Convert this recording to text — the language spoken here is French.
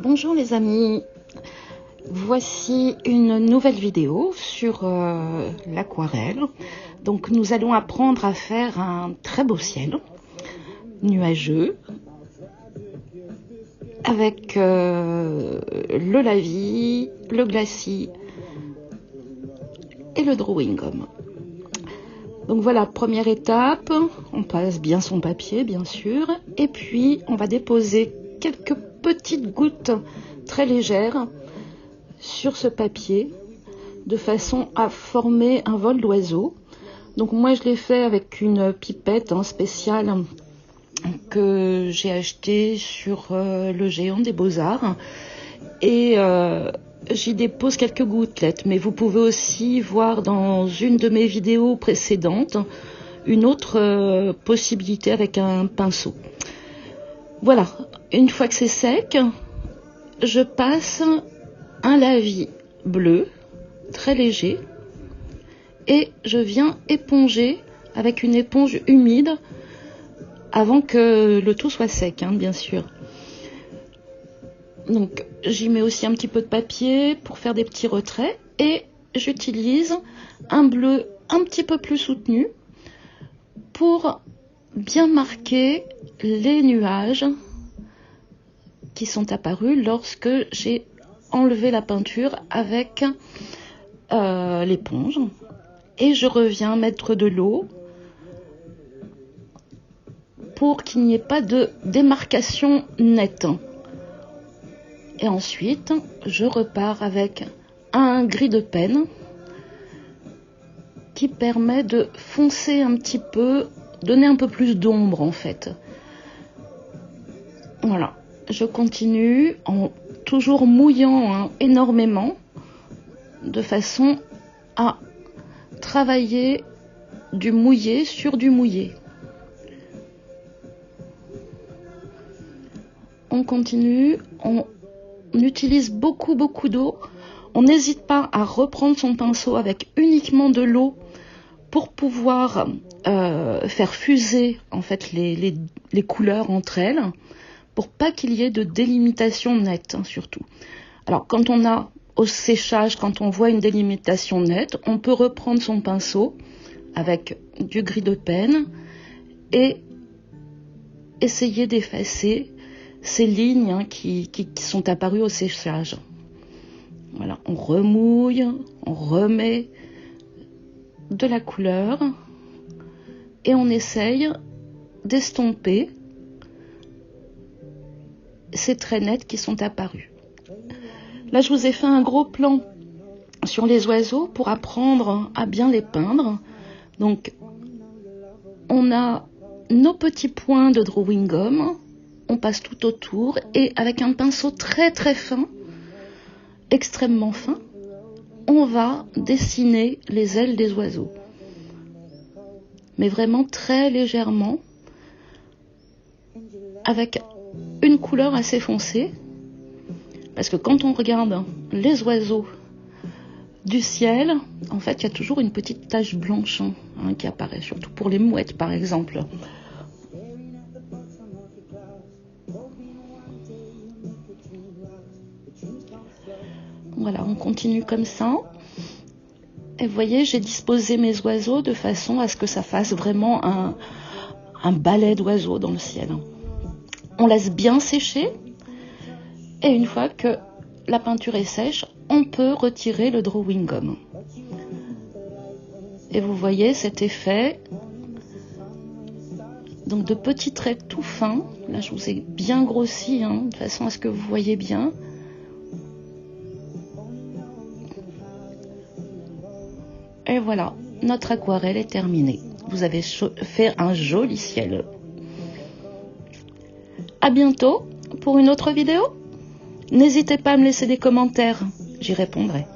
Bonjour les amis, voici une nouvelle vidéo sur l'aquarelle. Donc nous allons apprendre à faire un très beau ciel, nuageux, avec le lavis, le glacis et le drawing gum. Donc voilà, première étape, on passe bien son papier bien sûr, et puis on va déposer quelques petites gouttes très légères sur ce papier de façon à former un vol d'oiseau. Donc moi je l'ai fait avec une pipette spéciale que j'ai achetée sur le géant des Beaux-Arts et j'y dépose quelques gouttelettes, mais vous pouvez aussi voir dans une de mes vidéos précédentes une autre possibilité avec un pinceau. Voilà, une fois que c'est sec, je passe un lavis bleu très léger et je viens éponger avec une éponge humide avant que le tout soit sec, bien sûr. Donc j'y mets aussi un petit peu de papier pour faire des petits retraits et j'utilise un bleu un petit peu plus soutenu pour bien marquer les nuages qui sont apparus lorsque j'ai enlevé la peinture avec l'éponge. Et je reviens mettre de l'eau pour qu'il n'y ait pas de démarcation nette. Et ensuite, je repars avec un gris de pen qui permet de foncer un petit peu, donner un peu plus d'ombre en fait. Voilà, je continue en toujours mouillant énormément de façon à travailler du mouillé sur du mouillé. On continue, on utilise beaucoup d'eau. On n'hésite pas à reprendre son pinceau avec uniquement de l'eau pour pouvoir faire fuser en fait les couleurs entre elles, pour pas qu'il y ait de délimitation nette surtout. Alors quand on a au séchage, quand on voit une délimitation nette, on peut reprendre son pinceau avec du gris de pen et essayer d'effacer ces lignes qui sont apparues au séchage. Voilà, on remouille, on remet de la couleur et on essaye d'estomper ces traits nets qui sont apparus. Là, je vous ai fait un gros plan sur les oiseaux pour apprendre à bien les peindre. Donc, on a nos petits points de drawing gum, on passe tout autour et avec un pinceau très fin, extrêmement fin, on va dessiner les ailes des oiseaux. Mais vraiment très légèrement, avec une couleur assez foncée. Parce que quand on regarde les oiseaux du ciel, en fait, il y a toujours une petite tache blanche qui apparaît, surtout pour les mouettes, par exemple. Voilà, on continue comme ça. Et vous voyez, j'ai disposé mes oiseaux de façon à ce que ça fasse vraiment un balai d'oiseaux dans le ciel. On laisse bien sécher. Et une fois que la peinture est sèche, on peut retirer le drawing gum. Et vous voyez cet effet. Donc de petits traits tout fins. Là, je vous ai bien grossi, de façon à ce que vous voyez bien. Et voilà, notre aquarelle est terminée. Vous avez fait un joli ciel. À bientôt pour une autre vidéo. N'hésitez pas à me laisser des commentaires, j'y répondrai.